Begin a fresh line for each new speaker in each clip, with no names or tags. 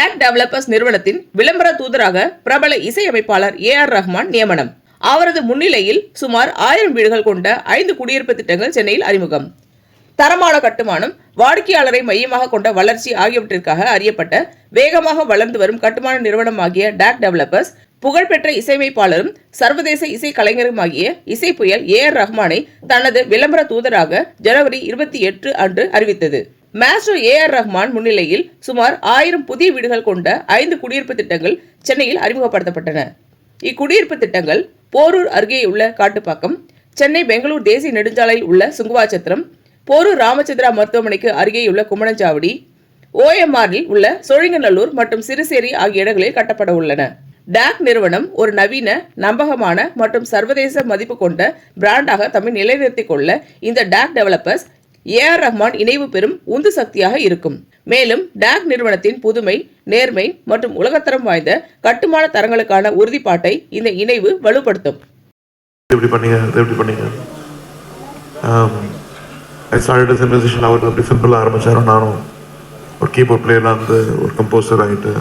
Talk developers நிறுவனத்தின் விளம்பர தூதராக பிரபல இசையமைப்பாளர் A.R. ரஹ்மான் நியமனம். அவரது முன்னிலையில் சுமார் 1000 வீடுகள் கொண்ட 5 குடியிருப்பு திட்டங்கள் சென்னையில் அறிமுகம். தரமான கட்டுமானம், வாடிக்கையாளரை மையமாக கொண்ட வளர்ச்சி ஆகியவற்றிற்காக அறியப்பட்ட வேகமாக வளர்ந்து வரும் கட்டுமான நிறுவனமாகிய டாக் டெவலப்பர்ஸ் புகழ்பெற்ற இசையமைப்பாளரும் சர்வதேச இசை கலைஞருமாகிய இசை புயல் A.R. ரஹ்மானை தனது விளம்பர தூதராக ஜனவரி 28 அன்று அறிவித்தது. Master A.R. ரஹ்மான் முன்னிலையில் சுமார் 1000 புதிய வீடுகள் கொண்ட 5 குடியிருப்பு திட்டங்கள் சென்னையில் அறிமுகப்படுத்தப்பட்டன. இக்குடியிருப்பு திட்டங்கள் போரூர் அருகே உள்ள காட்டுப்பாக்கம், சென்னை பெங்களூர் தேசிய நெடுஞ்சாலையில் உள்ள சுங்குவாச்சத்திரம், போரூர் ராமச்சந்திரா மருத்துவமனைக்கு அருகேயுள்ள குமணஞ்சாவடி, OMRல் உள்ள சோழிங்கநல்லூர் மற்றும் சிறுசேரி ஆகிய இடங்களில் கட்டப்பட உள்ளன. டாக் நிறுவனம் ஒரு நவீன, நம்பகமான மற்றும் சர்வதேச மதிப்பு கொண்ட பிராண்டாக தம்மை நிலைநிறுத்திக் கொள்ள இந்த டாக் டெவலப்பர்ஸ் A.R. ரஹ்மான் இணைவு பெறும் உந்து சக்தியாக இருக்கும். மேலும் டாக் நிறுவனத்தின் புதுமை, நேர்மை மற்றும் உலகத்தரம் வாய்ந்த கட்டுமான தரங்களுக்கான உறுதிப்பாட்டை இந்த இணைவு வலுப்படுத்தும்.
I started as a musician. I was a simple ஆரம்பிச்சாரு. நானும் ஒரு கீபோர்ட் பிளேயர்ல இருந்து ஒரு கம்போசர் ஆயிட்டு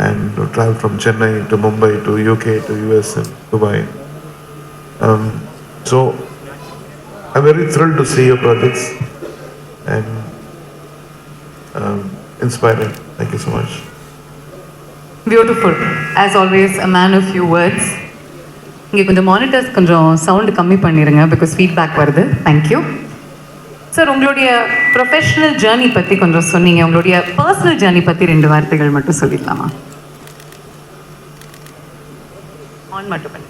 and traveled from Chennai to Mumbai to UK to US and Dubai. So I'm very thrilled to see your projects and inspiring. Thank you so much.
Beautiful. As always, a man of few words. இங்கே கொஞ்சம் monitors கொஞ்சம் sound கம்மி பண்ணிடுங்க because feedback வருது. Thank you sir. உங்களுடைய professional journey பற்றி கொஞ்சம் சொன்னீங்க. உங்களுடைய பர்சனல் ஜேர்னி பற்றி 2 வார்த்தைகள் மட்டும் சொல்லிடலாமா? ஆன் மட்டும் பண்ணி.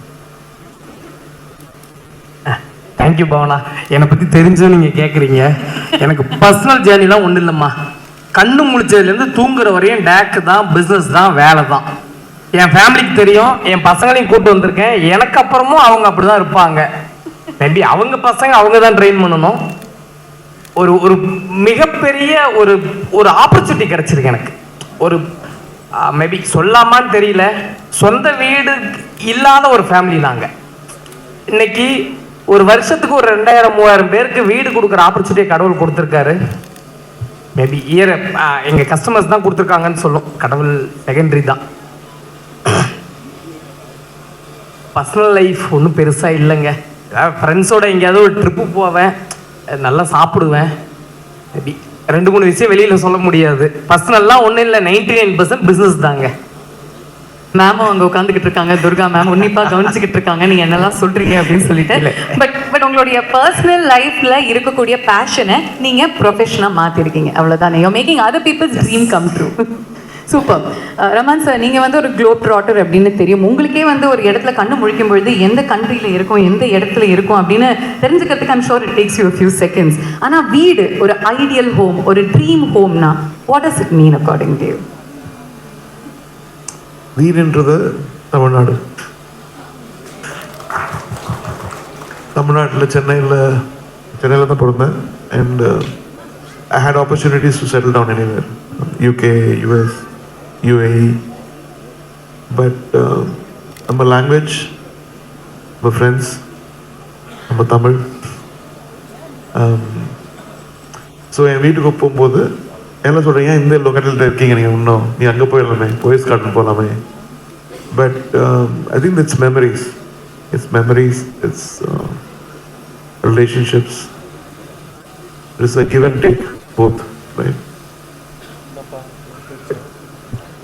தேங்க்யூ பவனா. என்னை பற்றி தெரிஞ்சும் நீங்கள் கேட்குறீங்க. எனக்கு பர்சனல் ஜேர்னிலாம் ஒன்றும் இல்லைம்மா. கண்ணு முழிச்சதுலேருந்து தூங்குற வரையும் டேக்கு தான், பிஸ்னஸ் தான், வேலை தான். என் ஃபேமிலிக்கு தெரியும். என் பசங்களையும் கூப்பிட்டு வந்திருக்கேன். எனக்கு அப்புறமும் அவங்க அப்படி தான் இருப்பாங்க. மேபி அவங்க பசங்க அவங்க தான் ட்ரெயின் பண்ணணும். ஒரு மிகப்பெரிய ஒரு ஆப்பர்ச்சுனிட்டி கிடச்சிருக்கு எனக்கு. ஒரு மேபி சொல்லாமான்னு தெரியல, சொந்த வீடு இல்லாத ஒரு ஃபேமிலி நாங்கள். இன்னைக்கு ஒரு வருஷத்துக்கு ஒரு 2000-3000 பேருக்கு வீடு கொடுக்குற ஆப்பர்ச்சுனிட்டியை கடவுள் கொடுத்துருக்காரு. மேபி எங்கள் கஸ்டமர்ஸ் தான் கொடுத்துருக்காங்கன்னு சொல்லும். கடவுள் செகண்டரி தான். பர்சனல் லைஃப் ஒன்றும் பெருசாக இல்லைங்க. ஃப்ரெண்ட்ஸோட எங்கேயாவது ஒரு ட்ரிப்பு போவேன், நல்லா சாப்பிடுவேன். மேபி 2-3 விஷயம் வெளியில் சொல்ல முடியாது. பர்சனல்லாம் ஒன்றும் இல்லை. 99% பிஸ்னஸ் தாங்க.
மேமும் அங்கே உட்காந்துக்கிட்டு இருக்காங்க. துர்கா மேம் உன்னிப்பாக கவனிச்சுக்கிட்டு இருக்காங்க நீங்கள் என்னெல்லாம் சொல்கிறீங்க அப்படின்னு சொல்லிட்டு. பட் உங்களுடைய பர்சனல் லைஃப்பில் இருக்கக்கூடிய பேஷனை நீங்கள் ப்ரொஃபஷனாக மாற்றிருக்கீங்க. அவ்வளோதான். You making other peoples dream come true. Super. Rahman sir, நீங்கள் ஒரு க்ளோப் ட்ராட்டர் அப்படின்னு தெரியும். உங்களுக்கே ஒரு இடத்துல கண்ணு முழிக்கும் பொழுது எந்த கண்ட்ரியில் இருக்கும், எந்த இடத்துல இருக்கும் அப்படின்னு தெரிஞ்சுக்கிறதுக்கு I'm sure it takes you a few seconds. ஆனால் வீடு ஒரு ஐடியல் ஹோம், ஒரு ட்ரீம் ஹோம்னா what does it mean according to you?
வீடுன்றது தமிழ்நாடு. தமிழ்நாட்டில் சென்னையில் தான் பிறந்தேன். And I had opportunities to settle down anywhere, UK, US, UAE. But நம்ம லாங்குவேஜ், நம்ம ஃப்ரெண்ட்ஸ், நம்ம தமிழ். ஸோ என் வீட்டுக்கு போகும்போது எல்லாம் சொல்கிறீங்க, இந்த லொக்கேட்டலில் இருக்கீங்க நீங்கள், இன்னும் நீ அங்கே போயிடலாமே, போயஸ் கார்டன் போகலாமே. But I think it's memories. It's relationships. It's a give and take, both, right?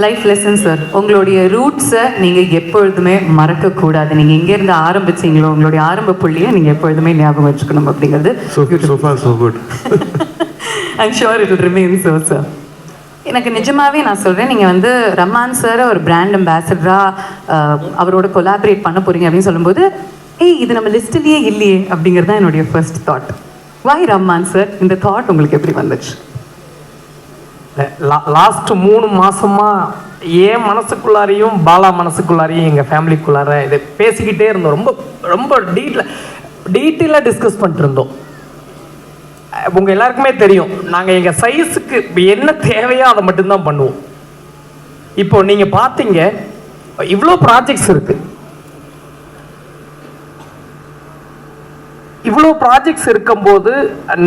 Life lesson sir. உங்களுடைய ரூட்ஸை நீங்கள் எப்பொழுதுமே மறக்கக்கூடாது. நீங்கள் எங்கேருந்து ஆரம்பிச்சிங்களோ உங்களுடைய ஆரம்ப புள்ளியை நீங்கள் எப்பொழுதுமே ஞாபகம் வச்சுக்கணும் அப்படிங்கிறது.
So far so good.
I'm sure it will remain so, sir. எனக்கு நிஜமாகவே நான் சொல்கிறேன், நீங்கள் ரமான் சார் ஒரு பிராண்ட் அம்பாசடராக அவரோட கொலாபரேட் பண்ண போகிறீங்க அப்படின்னு சொல்லும்போது, இது நம்ம லிஸ்ட்லேயே இல்லையே அப்படிங்கிறது தான் என்னுடைய ஃபர்ஸ்ட் தாட். வாய் ரமான் சார், இந்த தாட் உங்களுக்கு எப்படி வந்துச்சு?
லாஸ்ட் 3 மாசமாக என் மனசுக்குள்ளாரையும் பாலா மனசுக்குள்ளாரையும் எங்கள் ஃபேமிலிக்குள்ளார இதை பேசிக்கிட்டே இருந்தோம். ரொம்ப ரொம்ப டீட்டெயிலாக டிஸ்கஸ் பண்ணிட்டு இருந்தோம். உங்கள் எல்லாருக்குமே தெரியும், நாங்கள் எங்கள் சைஸுக்கு என்ன தேவையோ அதை மட்டும்தான் பண்ணுவோம். இப்போ நீங்கள் பார்த்தீங்க, இவ்வளோ ப்ராஜெக்ட்ஸ் இருக்குது. இவ்வளோ ப்ராஜெக்ட்ஸ் இருக்கும்போது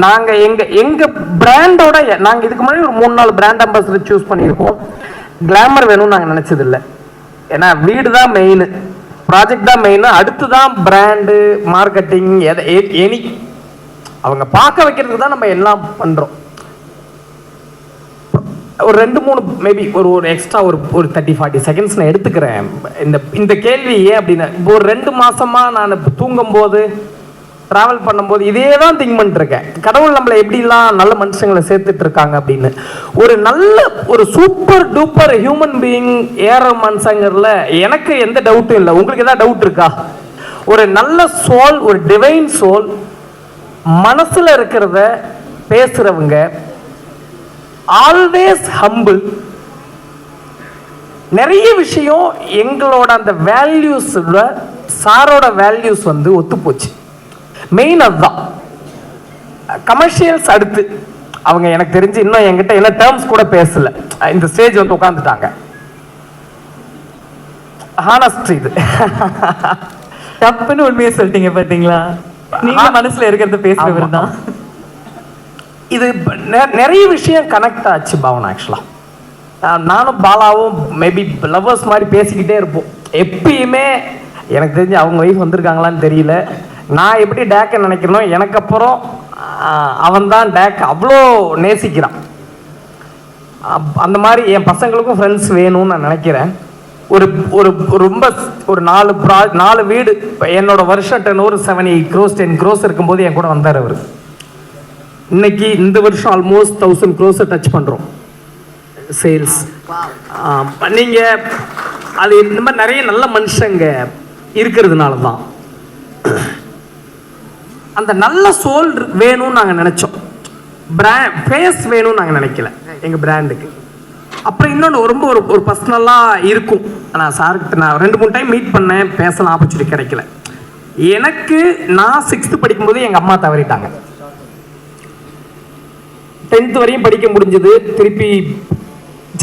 நாங்கள் எங்கள் பிராண்டோட, நாங்கள் இதுக்கு முன்னாடி ஒரு 3-4 பிராண்ட் அம்பாசிடர் சூஸ் பண்ணியிருக்கோம். கிளாமர் வேணும்னு நாங்கள் நினச்சது இல்லை. ஏன்னா வீடு தான் மெயின், ப்ராஜெக்ட் தான் மெயின், அடுத்து தான் பிராண்டு மார்க்கெட்டிங் எனி அவங்க பார்க்க வைக்கிறதுக்கு தான் நம்ம எல்லாம் பண்ணுறோம். ஒரு 2-3 மேபி ஒரு எக்ஸ்ட்ரா ஒரு 30-40 செகண்ட்ஸ் நான் எடுத்துக்கிறேன். இந்த கேள்வி ஏன் அப்படின்னா, இப்போ ஒரு 2 மாசமா நான் தூங்கும்போது ட்ராவல் பண்ணும்போது இதே தான் திங்க் பண்ணிட்டுருக்கேன். கடவுள் நம்மளை எப்படிலாம் நல்ல மனுஷங்களை சேர்த்துட்டு இருக்காங்க அப்படின்னு. ஒரு நல்ல ஒரு சூப்பர் டூப்பர் ஹியூமன் பீயிங் ஏற மனுஷங்கிறதுல எனக்கு எந்த டவுட்டும் இல்லை. உங்களுக்கு ஏதாவது டவுட் இருக்கா? ஒரு நல்ல சோல், ஒரு டிவைன் சோல், மனசுல இருக்கிறத பேசுறவங்க, ஆல்வேஸ் ஹம்பிள். நிறைய விஷயம் எங்களோட அந்த வேல்யூஸ், சாரோட வேல்யூஸ் வந்து ஒத்து போச்சு. மெயின் அதுதான். கமர்ஷியல்ஸ் அடுத்து அவங்க எனக்கு தெரிஞ்சு இன்னும் என்கிட்ட என்ன டேர்ம்ஸ் கூட பேசல. இந்த ஸ்டேஜ் வந்து உட்காந்துட்டாங்க. ஹானஸ்ட் இது
தப்புன்னு உண்மையை சொல்லிட்டீங்க பாத்தீங்களா? நீங்க மனசுல இருக்கிறத பேசுறவர் தான்.
இது நிறைய விஷயம் கனெக்ட் ஆச்சு பாவனா. ஆக்சுவலா நானும் பாலாவும் மேபி லவ்வர்ஸ் மாதிரி பேசிக்கிட்டே இருப்போம் எப்பயுமே. எனக்கு தெரிஞ்சு அவங்க ஒய்ஃப் வந்திருக்காங்களான்னு தெரியல. நான் எப்படி டேக்கை நினைக்கிறனோ எனக்கு அப்புறம் அவன் தான் டேக் அவ்வளோ நேசிக்கிறான். அந்த மாதிரி என் பசங்களுக்கும் ஃப்ரெண்ட்ஸ் வேணும்னு நான் நினைக்கிறேன். ஒரு ஒரு ரொம்ப ஒரு 4 வீடு என்னோட வருஷம் 7-8 crores 10 crores இருக்கும்போது என் கூட வந்தார் அவர். இன்னைக்கு இந்த வருஷம் ஆல்மோஸ்ட் 1000 crores டச் பண்ணுறோம் சேல்ஸ். நீங்கள் அது இந்த மாதிரி நிறைய நல்ல மனுஷங்க இருக்கிறதுனால தான் அந்த நல்ல சோல் வேணும்னு நாங்கள் நினச்சோம். ஃபேஸ் வேணும்னு நாங்கள் நினைக்கல எங்கள் பிராண்டுக்கு. அப்புறம் இன்னொன்று ரொம்ப ஒரு பர்சனலாக இருக்கும். நான் சார்கிட்ட நான் 2-3 டைம் மீட் பண்ணேன், பேசலாம் ஆப்பர்ச்சுனிட்டி கிடைக்கல. எனக்கு நான் 6th படிக்கும்போது எங்கள் அம்மா தவறிட்டாங்க. 10th வரையும் படிக்க முடிஞ்சது. திருப்பி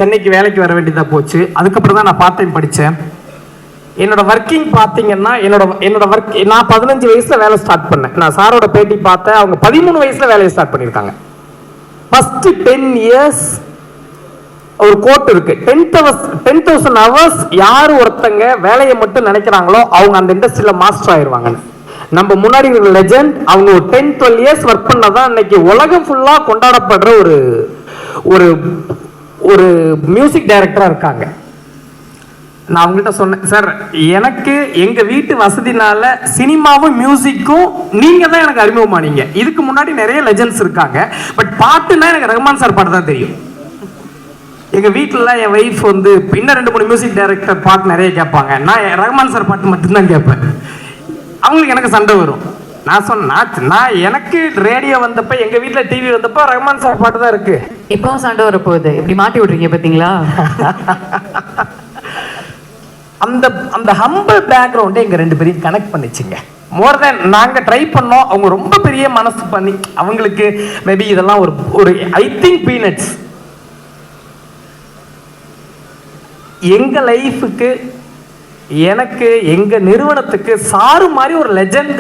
சென்னைக்கு வேலைக்கு வர வேண்டியதாக போச்சு. அதுக்கப்புறம் தான் நான் பார்ட் டைம் படித்தேன். என்னோட ஒர்க்கிங் பார்த்தீங்கன்னா என்னோட ஒர்க் நான் 15 வயசில் வேலை ஸ்டார்ட் பண்ணேன். நான் சாரோட பேட்டி பார்த்தேன். அவங்க 13 வயசில் வேலையை ஸ்டார்ட் பண்ணியிருக்காங்க. ஃபஸ்ட்டு 10 years ஒரு கோட் இருக்கு, 10,000 hours யார் ஒருத்தங்க வேலையை மட்டும் நினைக்கிறாங்களோ அவங்க அந்த இண்டஸ்ட்ரியில் மாஸ்டர் ஆயிடுவாங்கன்னு. நம்ம முன்னாடி இருக்கிற லெஜெண்ட் அவங்க ஒரு 10-12 years ஒர்க் பண்ணதான் இன்னைக்கு உலகம் ஃபுல்லாக கொண்டாடப்படுற ஒரு ஒரு மியூசிக் டைரக்டராக இருக்காங்க. நான் அவங்ககிட்ட சொன்னேன், சார் எனக்கு எங்கள் வீட்டு வசதினால சினிமாவும் மியூசிக்கும் நீங்கள் தான் எனக்கு அறிமுகமானீங்க. இதுக்கு முன்னாடி நிறைய லெஜெண்ட்ஸ் இருக்காங்க, பட் பாட்டுன்னா எனக்கு ரஹ்மான் சார் பாட்டு தான் தெரியும். எங்கள் வீட்டில் என் ஒய்ஃப் வந்து இன்னும் 2-3 மியூசிக் டைரக்டர் பாட்டு நிறைய கேட்பாங்க. நான் ரஹ்மான் சார் பாட்டு மட்டும்தான் கேட்பேன். அவங்களுக்கு எனக்கு சண்டை வரும். நான் சொன்னேன், நான் எனக்கு ரேடியோ வந்தப்ப எங்க வீட்டுல டிவி வந்தப்ப ரஹ்மான் சார் பாட்டு தான் இருக்கு.
இப்போ சண்டை வர போகுது, இப்படி மாட்டி விட்றீங்க பாத்தீங்களா?
அந்த ஹம்பிள் பேக்ரவுண்டே எங்க 2 பேரையும் கனெக்ட் பண்ணிச்சுங்க. மோர் தென் நாங்க ட்ரை பண்ணோம். அவங்க ரொம்ப பெரிய மனசு பண்ணி அவங்களுக்கு மேபி இதெல்லாம் ஒரு ஐ திங்க் பீனட்ஸ். எங்க லைஃபுக்கு எனக்கு எங்க நிறுவனத்துக்கு சாரு மாதிரி ஒரு லெஜெண்ட்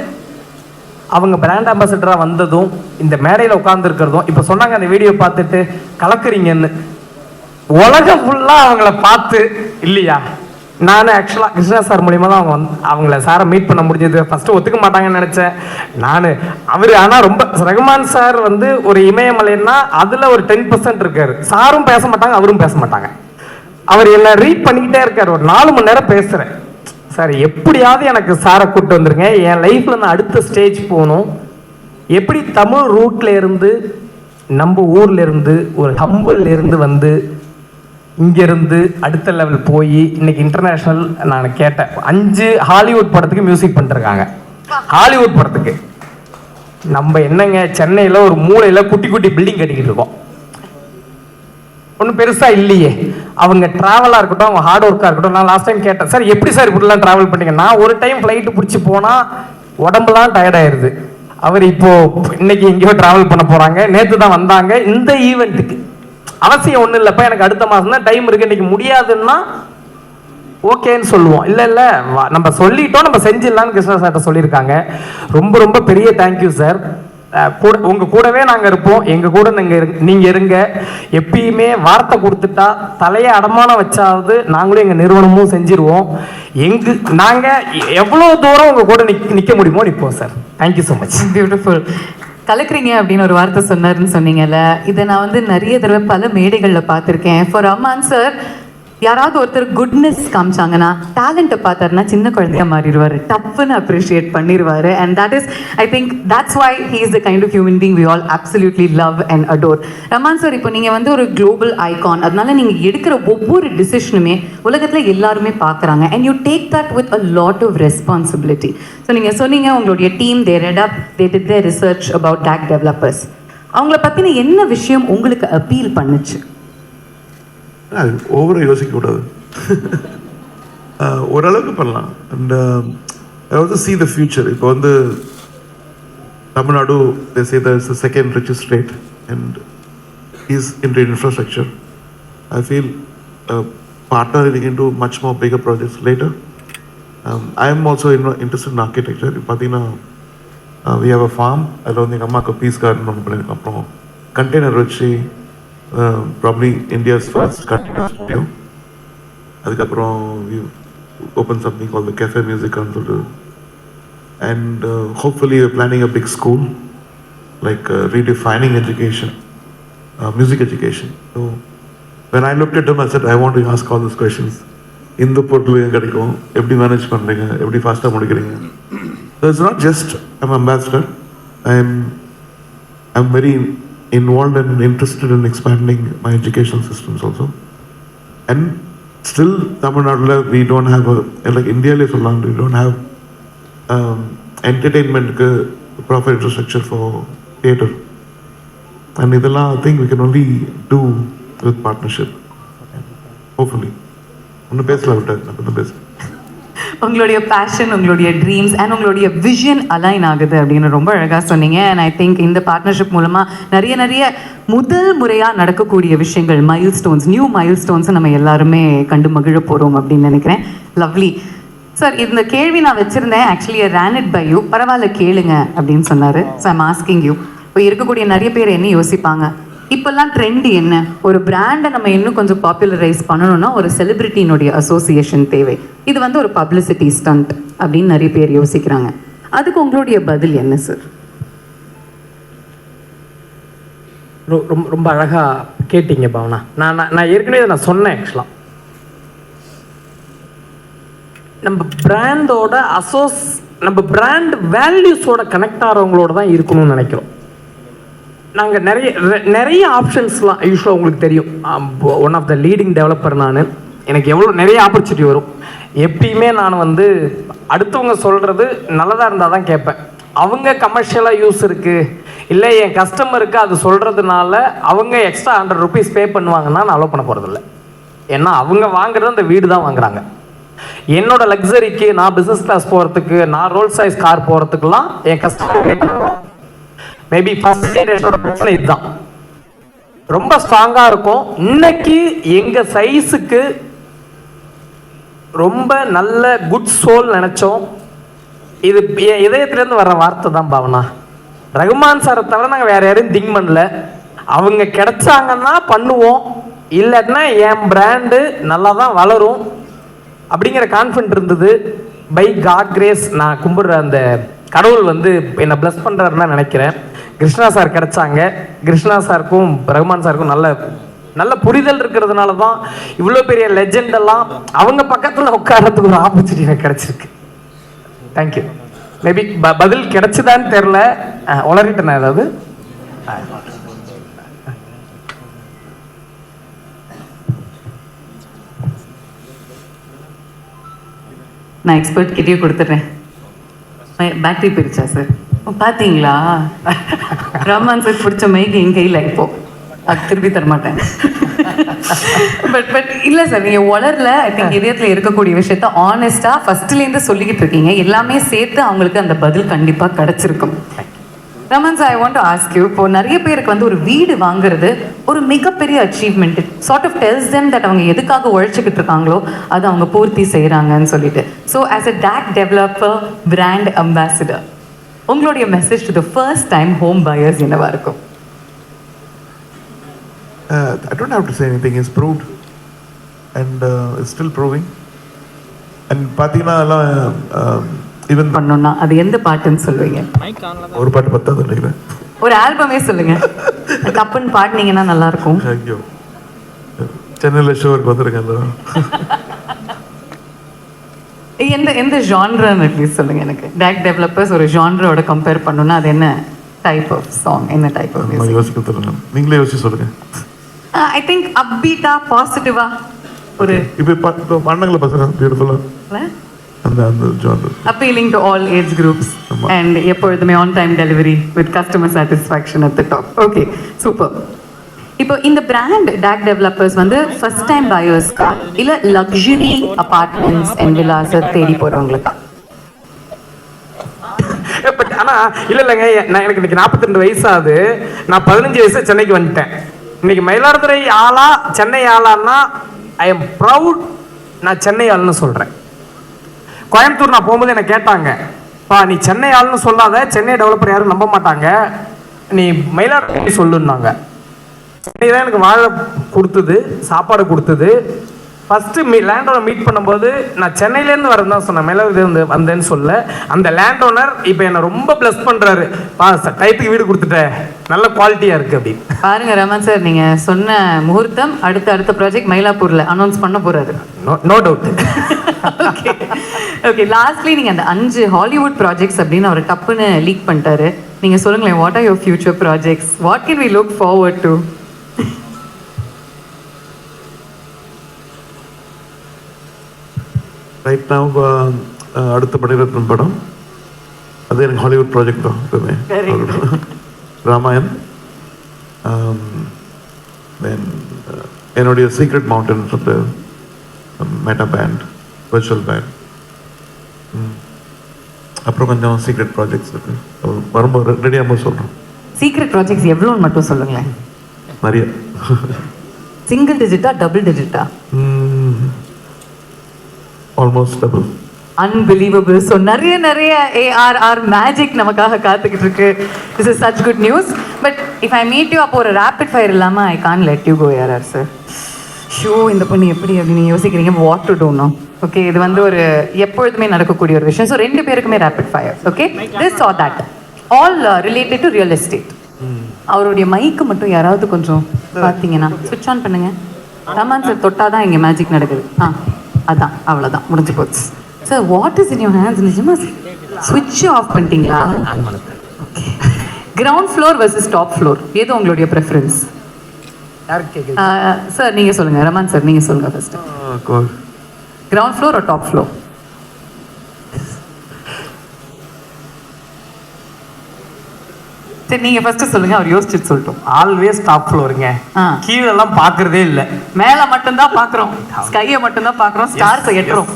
அவங்க பிராண்ட் அம்பாசிடராக வந்ததும் இந்த மேடையில் உட்கார்ந்துருக்கிறதும். இப்போ சொன்னாங்க அந்த வீடியோ பார்த்துட்டு கலக்குறீங்கன்னு. உலகம் ஃபுல்லாக அவங்கள பார்த்து இல்லையா, நான் ஆக்சுவலாக கிருஷ்ணா சார் மூலியமா தான் அவங்கள சாரை மீட் பண்ண முடிஞ்சது. ஃபஸ்ட்டு ஒத்துக்க மாட்டாங்கன்னு நினச்சேன் நான். அவர் ஆனால் ரொம்ப ரஹ்மான் சார் வந்து ஒரு இமயமலைன்னா அதில் ஒரு 10% இருக்காரு. சாரும் பேச மாட்டாங்க, அவரும் பேச மாட்டாங்க. அவர் என்ன ரீட் பண்ணிக்கிட்டே இருக்கார். ஒரு 4 மணி நேரம் பேசுகிறேன். சார் எப்படியாவது எனக்கு சாரை கூப்பிட்டு வந்துருங்க, என் லைஃப்பில் நான் அடுத்த ஸ்டேஜ் போகணும். எப்படி தமிழ் ரூட்ல இருந்து நம்ம ஊர்ல இருந்து ஒரு ஹம்பிள் இருந்து வந்து இங்கிருந்து அடுத்த லெவல் போய் இன்னைக்கு இன்டர்நேஷ்னல். நான் கேட்டேன் 5 ஹாலிவுட் படத்துக்கு மியூசிக் பண்ணிருக்காங்க. ஹாலிவுட் படத்துக்கு நம்ம என்னங்க சென்னையில் ஒரு மூலையில் குட்டி குட்டி பில்டிங் கட்டிக்கிட்டு இருக்கோம், ஒன்றும் பெருசாக இல்லையே. அவங்க ட்ராவலாக இருக்கட்டும், அவங்க ஹார்ட் ஒர்க்காக இருக்கட்டும். நான் லாஸ்ட் டைம் கேட்டேன், சார் எப்படி சார் இப்படிலாம் ட்ராவல் பண்ணீங்க? நான் ஒரு டைம் ஃப்ளைட்டு பிடிச்சி போனால் உடம்புலாம் டயர்டாயிருது. அவர் இப்போ இன்னைக்கு எங்கேயோ ட்ராவல் பண்ண போகிறாங்க. நேற்று தான் வந்தாங்க இந்த ஈவெண்ட்டுக்கு. அவசியம் ஒன்றும் இல்லைப்பா, எனக்கு அடுத்த மாதம் தான் டைம் இருக்குது, இன்னைக்கு முடியாதுன்னா ஓகேன்னு சொல்லுவோம். இல்லை நம்ம சொல்லிட்டோம், நம்ம செஞ்சிடலான்னு கிருஷ்ணா சார்ட்ட சொல்லியிருக்காங்க. ரொம்ப ரொம்ப பெரிய தேங்க்யூ சார். கூட உங்கள் கூடவே நாங்கள் இருப்போம், எங்கள் கூட நீங்கள் இருங்க. எப்பயுமே வார்த்தை கொடுத்துட்டா தலையை அடமானம் வச்சாவது நாங்களும் எங்கள் நிறுவனமும் செஞ்சிருவோம். நாங்கள் எவ்வளோ தூரம் உங்கள் கூட நிற்க முடியுமோ நிற்போம் sir. Thank you so much.
Beautiful. கலக்குறீங்க அப்படின்னு ஒரு வார்த்தை சொன்னாருன்னு சொன்னீங்கல்ல, இதை நான் வந்து நிறைய தடவை பல மேடைகளில் பார்த்துருக்கேன். ஃபார் ரஹ்மான் சார் யாராவது ஒருத்தர் குட்னஸ் காமிச்சாங்கன்னா, டேலண்ட்டை பார்த்தாருன்னா சின்ன குழந்தையா மாறிடுவார், டப்புன்னு அப்ரிஷியேட் பண்ணிடுவார். And that is, I think that's why he is the kind of human being we all absolutely love and adore. Rahman sir, இப்போ நீங்கள் வந்து ஒரு குளோபல் ஐகான், அதனால நீங்கள் எடுக்கிற ஒவ்வொரு டிசிஷனுமே உலகத்தில் எல்லாருமே பார்க்குறாங்க. And you take that with a lot of responsibility. So நீங்கள் சொன்னீங்க உங்களுடைய team they read up, they did their research about DAC developers. அவங்கள பற்றின என்ன விஷயம் உங்களுக்கு அப்பீல் பண்ணுச்சு?
அது ஓவராக யோசிக்கக்கூடாது, ஓரளவுக்கு பண்ணலாம். And I also see the future. இப்போ வந்து Tamil Nadu they say that it's the second richest state and is into infrastructure. I feel partnering into much more bigger projects later. I am also interested in architecture. பார்த்தீங்கன்னா we have a farm, அதில் வந்து எங்கள் அம்மாவுக்கு piece garden ஒன்று பண்ணியிருக்கோம். அப்புறம் container வச்சு probably India's first container studio. அதுக்கப்புறம் we opened something called the Cafe Music Council, and hopefully we're planning a big school, like redefining education, music education. So when I looked at them, I said I want to ask all these questions. இந்த பொருள் எங்கே கிடைக்கும், எப்படி manage பண்ணுறீங்க, எப்படி ஃபாஸ்ட்டாக முடிக்கிறீங்க. So it's not just I'm ambassador, I'm very involved and interested in expanding my educational systems also. And still Tamil Nadu we don't have like India so long we don't have entertainment proper infrastructure for theatre, and idella I think we can only do with partnership, hopefully. ஒன்று பேசலாம் விட்டார் நான் பேச.
உங்களுடைய fashion, உங்களுடைய dreams and உங்களுடைய vision align ஆகுது அப்படின்னு ரொம்ப அழகாக சொன்னீங்க. அண்ட் ஐ திங்க் இந்த பார்ட்னர்ஷிப் மூலமாக நிறைய முதல் முறையாக நடக்கக்கூடிய விஷயங்கள், மைல்ஸ்டோன்ஸ், நியூ மைல்ஸ்டோன்ஸை நம்ம எல்லாருமே கண்டு மகிழ போகிறோம் அப்படின்னு நினைக்கிறேன். லவ்லி சார், இந்த கேள்வி நான் வச்சுருந்தேன். ஆக்சுவலி ரேன் இட் பை யூ, பரவாயில்ல கேளுங்க அப்படின்னு சொன்னார். ஸோ ஐம் ஆஸ்கிங் யூ, இப்போ இருக்கக்கூடிய நிறைய பேர் என்ன யோசிப்பாங்க, இப்போல்லாம் ட்ரெண்ட் என்ன, ஒரு பிராண்டை நம்ம இன்னும் கொஞ்சம் பாப்புலரைஸ் பண்ணணும்னா ஒரு செலிபிரிட்டியினுடைய அசோசியேஷன் தேவை, இது வந்து ஒரு பப்ளிசிட்டி ஸ்டண்ட் அப்படின்னு நிறைய பேர் யோசிக்கிறாங்க. அதுக்கு உங்களுடைய பதில் என்ன சார்?
ரொம்ப அழகாக கேட்டீங்க பாவனா. நான் ஏற்கனவே நான் சொன்னேன். ஆக்சுவலாக நம்ம பிராண்டோட நம்ம பிராண்ட் வேல்யூஸோட கனெக்ட் ஆகிறவங்களோட தான் இருக்கணும்னு நினைக்கிறோம். நாங்கள் நிறைய ஆப்ஷன்ஸ்லாம் யூஸ்வலாக உங்களுக்கு தெரியும். One of the leading developer நான். எனக்கு நிறைய ஆப்பர்ச்சுனிட்டி வரும். எப்பயுமே நான் வந்து அடுத்தவங்க சொல்கிறது நல்லதாக இருந்தால் தான் கேட்பேன். அவங்க கமர்ஷியலாக யூஸ் இருக்குது இல்லை என் கஸ்டமருக்கு அது சொல்கிறதுனால அவங்க எக்ஸ்ட்ரா 100 rupees பே பண்ணுவாங்கன்னா நான் அலோவ் பண்ண போகிறதில்ல. ஏன்னா அவங்க வாங்குறது அந்த வீடு தான் வாங்குறாங்க. என்னோட லக்ஸரிக்கு, நான் பிஸ்னஸ் கிளாஸ் போகிறதுக்கு, நான் ரோல்ஸ் ராய்ஸ் கார் போகிறதுக்குலாம் என் கஸ்டமர் மேபி ஃபர்ஸ்ட் பிரச்சனை இதுதான். ரொம்ப ஸ்ட்ராங்காக இருக்கும். இன்னைக்கு எங்கள் சைஸுக்கு ரொம்ப நல்ல குட் சோல் நினச்சோம். இது இதயத்துலேருந்து வர்ற வார்த்தை தான் பாவனா. ரகுமான் சாரை தவிர நாங்கள் வேறு யாரையும் திங்க் பண்ணல. அவங்க கிடைச்சாங்கன்னா பண்ணுவோம், இல்லைன்னா என் பிராண்டு நல்லா தான் வளரும் அப்படிங்கிற கான்ஃபிடென்ட் இருந்தது. பை காட் கிரேஸ் நான் கும்பிடுற அந்த கடவுள் வந்து என்னை ப்ளஸ் பண்ணுறாருன்னு தான் நினைக்கிறேன். கிருஷ்ணா சார் கிடைச்சாங்க. கிருஷ்ணா சாருக்கும் ரகுமான் சாருக்கும் நல்ல புரிதல் இருக்கிறதுனால தான் இவ்வளோ பெரிய லெஜெண்டெல்லாம் அவங்க பக்கத்தில் உட்காரத்துக்கு ஒரு ஆப்பர்ச்சுனிட்டி எனக்கு கிடைச்சிருக்கு. தேங்க்யூ. மேபி பதில் கிடைச்சுதான்னு தெரில, உளறிட்டேன் ஏதாவது.
நான் எக்ஸ்பர்ட் கிட்டே கொடுத்துட்றேன். பேட்டரி போயிடுச்சா சார்? பார்த்தீங்களா, ரஹ்மான் சார் பிடிச்ச மைக் என் கையில் இப்போ அது திருப்பி தரமாட்டேன். பட் இல்லை சார், நீங்கள் உலரில் ஐ திங்க் இதயத்தில் இருக்கக்கூடிய விஷயத்த ஆனஸ்டாக ஃபஸ்ட்லேருந்து சொல்லிக்கிட்டு இருக்கீங்க. எல்லாமே சேர்த்து அவங்களுக்கு அந்த பதில் கண்டிப்பாக கிடச்சிருக்கும். Rahman sir, I want to ask you, இப்போ நிறைய பேருக்கு வந்து ஒரு வீடு வாங்குறது ஒரு மிகப்பெரிய achievement. Sort of tells them that அவங்க எதுக்காக உழைச்சிக்கிட்டு இருக்காங்களோ அது அவங்க பூர்த்தி செய்கிறாங்கன்னு சொல்லிட்டு. So as a DAC developer, brand ambassador, உங்களுடைய message to the first time home buyers என்னவா இருக்கும்?
I don't have to say anything. It's proved, and it's still proving. And பார்த்தீங்கன்னா எல்லாம் ஈவன்
பண்ணணும்னா அது எந்த பாட்டுன்னு சொல்லுவீங்க?
ஒரு பாட்டு பத்தாது நினைக்கிறேன்.
ஒரு ஆல்பமே சொல்லுங்க. டப்புன்னு பாடினீங்கன்னா நல்லா இருக்கும்.
ஐயோ, சென்னையில் ஷோருக்கு வந்திருக்கேன்.
எந்த ஜான்ரான்னு ப்ளீஸ் சொல்லுங்க எனக்கு. டேக் டெவலப்பர்ஸ் ஒரு ஜான்ரோட கம்பேர் பண்ணணும்னா அது என்ன டைப் ஆஃப் சாங், என்ன டைப் ஆஃப் மியூசிக்?
யோசிக்க தெரியல, நீங்களே யோசிச்சு சொல்லுங்க.
ஐ திங்க் அப்பீட்டா, பாசிட்டிவா ஒரு
இப்போ பண்ணங்கள பசங்க பியூட்டிஃபுல்லா அந்த genre,
appealing to all age groups and எப்பொழுதுமே on time delivery with customer satisfaction at the top. Okay, super. இப்போ இந்த பிராண்ட் டேக் டெவலப்பர்ஸ் வந்து ஃபர்ஸ்ட் டைம் பையர்ஸ்க்கா இல்ல லக்ஸுரி அபார்ட்மெண்ட்ஸ் அண்ட் வில்லாஸ் தேடி போறவங்களுக்கா?
பட் ஆனால் இல்லைங்க, நான் எனக்கு இன்னைக்கு 42 வயசாகுது. நான் 15 வயசு சென்னைக்கு வந்துட்டேன். இன்னைக்கு மயிலாடுதுறை ஆளா சென்னை ஆளான்னா ஐ எம் ப்ரவுட். நான் சென்னை ஆள்னு சொல்கிறேன். கோயம்புத்தூர் நான் போகும்போது என்னை கேட்டாங்க, பா நீ சென்னை ஆள்னு சொல்லாத, சென்னை டெவலப்பர் யாரும் நம்ப மாட்டாங்க, நீ மயிலாடுதுறை சொல்லுன்னாங்க. சென்னை தான் எனக்கு வாழை கொடுத்தது, சாப்பாடு கொடுத்தது. ஃபஸ்ட்டு லேண்ட் ஓனர் மீட் பண்ணும்போது நான் சென்னையிலேருந்து வரேன் தான் சொன்னேன், மயிலாடுதுறை வந்தேன்னு சொல்ல. அந்த லேண்ட் ஓனர் இப்போ என்னை ரொம்ப ப்ளஸ் பண்ணுறாரு, பா டைத்துக்கு வீடு கொடுத்துட்டேன், நல்ல குவாலிட்டியாக இருக்குது அப்படின்னு.
பாருங்க ரமன் சார், நீங்க சொன்ன முகூர்த்தம் அடுத்த ப்ராஜெக்ட் மயிலாப்பூர்ல அனௌன்ஸ் பண்ண போறாரு.
No doubt.
ஓகே, லாஸ்ட்லி நீங்க அந்த 5 ஹாலிவுட் ப்ராஜெக்ட்ஸ் அப்படின்னு அவர் டப்புன்னு லீக் பண்ணிட்டாரு. நீங்க சொல்லுங்களேன், what are your future projects? What can we look forward to?
Right now அடுத்த மணிரத்னம் படம், அது எனக்கு ஹாலிவுட் ப்ராஜெக்ட் தான் எப்பவுமே. ராமாயண், தென் என்னுடைய சீக்ரெட் மவுண்டன் சொல்லிட்டு மெட்டா பேண்ட், விர்ச்சுவல் பேண்ட், அப்புறம் கொஞ்சம் சீக்ரெட் ப்ராஜெக்ட்ஸ் இருக்கு. வரும்போது ரெடியாகும்போது சொல்கிறோம்.
சீக்ரெட் ப்ராஜெக்ட்ஸ் எவ்வளோன்னு மட்டும் சொல்லுங்களேன்.
நிறைய.
சிங்கிள் டிஜிட்டா, டபுள் டிஜிட்டா?
Almost double.
அன்பிலீவபிள். ஸோ நிறைய ஏஆர்ஆர் மேஜிக் நமக்காக காத்துக்கிட்டு இருக்கு. This is such good news. But if I meet you அப்போ ஒரு ரேபிட் ஃபயர் இல்லாமல் I can't let you go ARR sir. So இந்த பொண்ணு எப்படி அப்படின்னு யோசிக்கிறீங்க, what to do no. Okay, இது வந்து ஒரு எப்பொழுதுமே நடக்கக்கூடிய ஒரு விஷயம். ஸோ 2 பேருக்குமே rapid fire. Okay, this are that all related to real estate. அவருடைய மைக்கு மட்டும் யாராவது கொஞ்சம் பார்த்தீங்கன்னா ஸ்விட்ச் ஆன் பண்ணுங்க. ரமான் சார் தொட்டாதான் இங்கே மேஜிக் நடக்குது. அதான், அவ்வளோதான், முடிஞ்சு போச்சு. Sir, what is in your hands? நிஜமா ஸ்விட்ச் ஆஃப் பண்ணிட்டீங்களா? Okay. Ground floor versus top floor, எது உங்களுடைய ப்ரெஃபரன்ஸ்? சார் நீங்கள் சொல்லுங்கள். ரமான் சார் நீங்கள் சொல்லுங்கள் first. Ground floor or top floor? சரி, நீங்க ஃபர்ஸ்ட் சொல்லுங்க, அவர் யோசிச்சுட்டு சொல்லட்டும்.
ஆல்வேஸ் டாப் ஃப்ளோருங்க. கீழெல்லாம் பார்க்கறதே இல்லை,
மேலே மட்டும்தான் பார்க்குறோம், ஸ்கையை மட்டும்தான் பார்க்குறோம், ஸ்டார்ஸை எட்டுறோம்.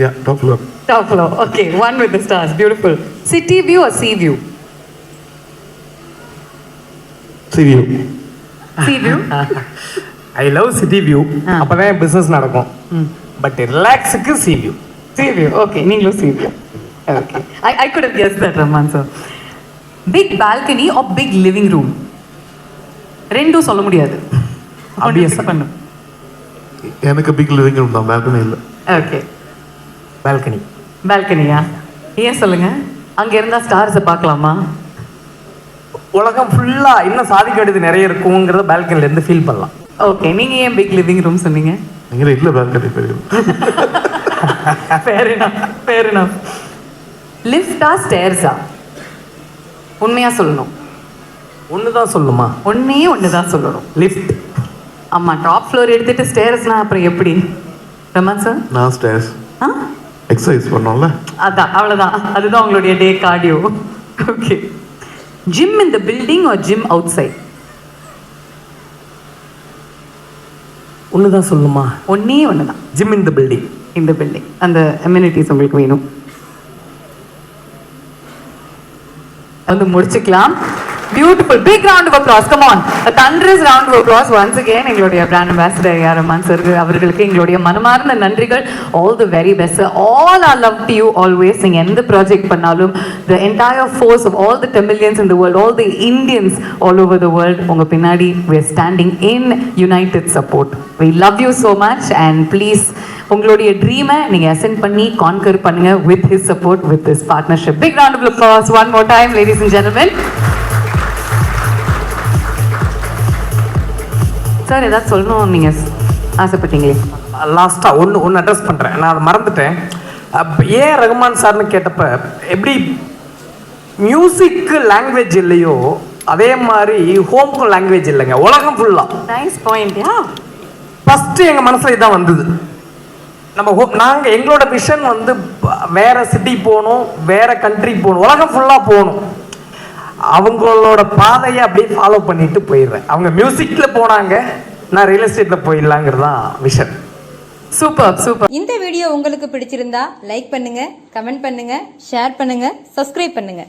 Yeah, top floor.
Top floor. Okay, one with the stars. Beautiful. City view or sea view?
See you.
Sea view.
I love city view. அப்பதான் என் பிசினஸ் நடக்கும். பட் ரிலாக்ஸுக்கு sea view.
Sea view. Okay, நீங்களும் sea view. Okay. I could have guessed that, Rahman sir. Big balcony or big living room? ரெண்டும் சொல்ல முடியாது.
Obvious.
பண்ணு.
எனக்கு பிக் லிவிங் ரூம் தான், பால்கனி இல்லை.
Okay.
பால்கனி.
பால்கனியா? ஏன் சொல்லுங்க, அங்க இருந்தா ஸ்டார்ஸை பார்க்கலாமா?
உலகம் ஃபுல்லா இன்னும் சாதிக்க வேண்டியது நிறைய இருக்குங்கிறத பால்கனில இருந்து ஃபீல் பண்ணலாம்.
ஓகே, நீங்க ஏன் பிக் லிவிங் ரூம் சொன்னீங்க?
நீங்க இல்ல பால்கனி பெரிய.
Fair enough, fair enough. லிஃப்டா ஸ்டேர்ஸா? உண்மையா சொல்லணும்.
ஒண்ணுதான் சொல்லுமா?
ஒண்ணுதான் சொல்லணும்.
லிஃப்ட்.
ஆமா, டாப் ஃப்ளோர் எடுத்துட்டு ஸ்டேர்ஸ்னா அப்புறம் எப்படி? ரமன் சார்?
நான் ஸ்டேர்ஸ் எக்ஸசைஸ் பண்ணோம்ல,
அதான், அவ்வளவுதான், அதுதான் உங்களுடைய day cardio. Okay. Gym in the building or gym outside?
ஒண்ணுதான் சொல்லுமா?
ஒண்ணுதான்.
Gym in the building.
இந்த பில்டிங், அந்த அம்யூனிட்டிஸ் உங்களுக்கு வேணும். வந்து முடிச்சுக்கலாம். Beautiful. Big round of applause. Come on. A thunderous round of applause once again. எங்களுடைய brand ambassador A.R. Rahman sir அவர்களுக்கு எங்களுடைய மனமார்ந்த நன்றிகள். All the very best sir. All our love to you always. நீங்க எந்த ப்ராஜெக்ட் பண்ணாலும் the entire force of all the Tamilians in the world, all the Indians all over the world, உங்க பின்னாடி we are standing in united support. We love you so much and please உங்களுடைய ட்ரீமை நீங்க ascent பண்ணி conquer பண்ணுங்க with his support, with this partnership. Big round of applause one more time, ladies and gentlemen. Sir ஏதாவது சொல்லணும் நீங்க ஆசைப்பட்டீங்களே?
லாஸ்ட்டாக ஒன்று address பண்ணுறேன், நான் அதை மறந்துட்டேன். ஏன் ரகுமான் சார்னு கேட்டப்ப எப்படி மியூசிக்கு லாங்குவேஜ் இல்லையோ அதே மாதிரி ஹோம்க்கும் லாங்குவேஜ் இல்லைங்க, உலகம் ஃபுல்லாக.
Nice point. யா,
ஃபஸ்ட்டு எங்கள் மனசில் இதான் வந்தது. நாங்கள் எங்களோட விஷன் வந்து வேற சிட்டி போகணும், வேற கண்ட்ரி போகணும், உலகம் ஃபுல்லாக போகணும். அவங்களோட பாதையை அப்படியே ஃபாலோ பண்ணிட்டு போயிடுறேன். அவங்க மியூசிக்கில் போனாங்க, நான் ரியல் எஸ்டேட்டில் போயிடலாங்கிறது தான் விஷன்.
Super super.
இந்த வீடியோ உங்களுக்கு பிடிச்சிருந்தா லைக் பண்ணுங்க, கமெண்ட் பண்ணுங்க, ஷேர் பண்ணுங்க, சப்ஸ்கிரைப் பண்ணுங்க.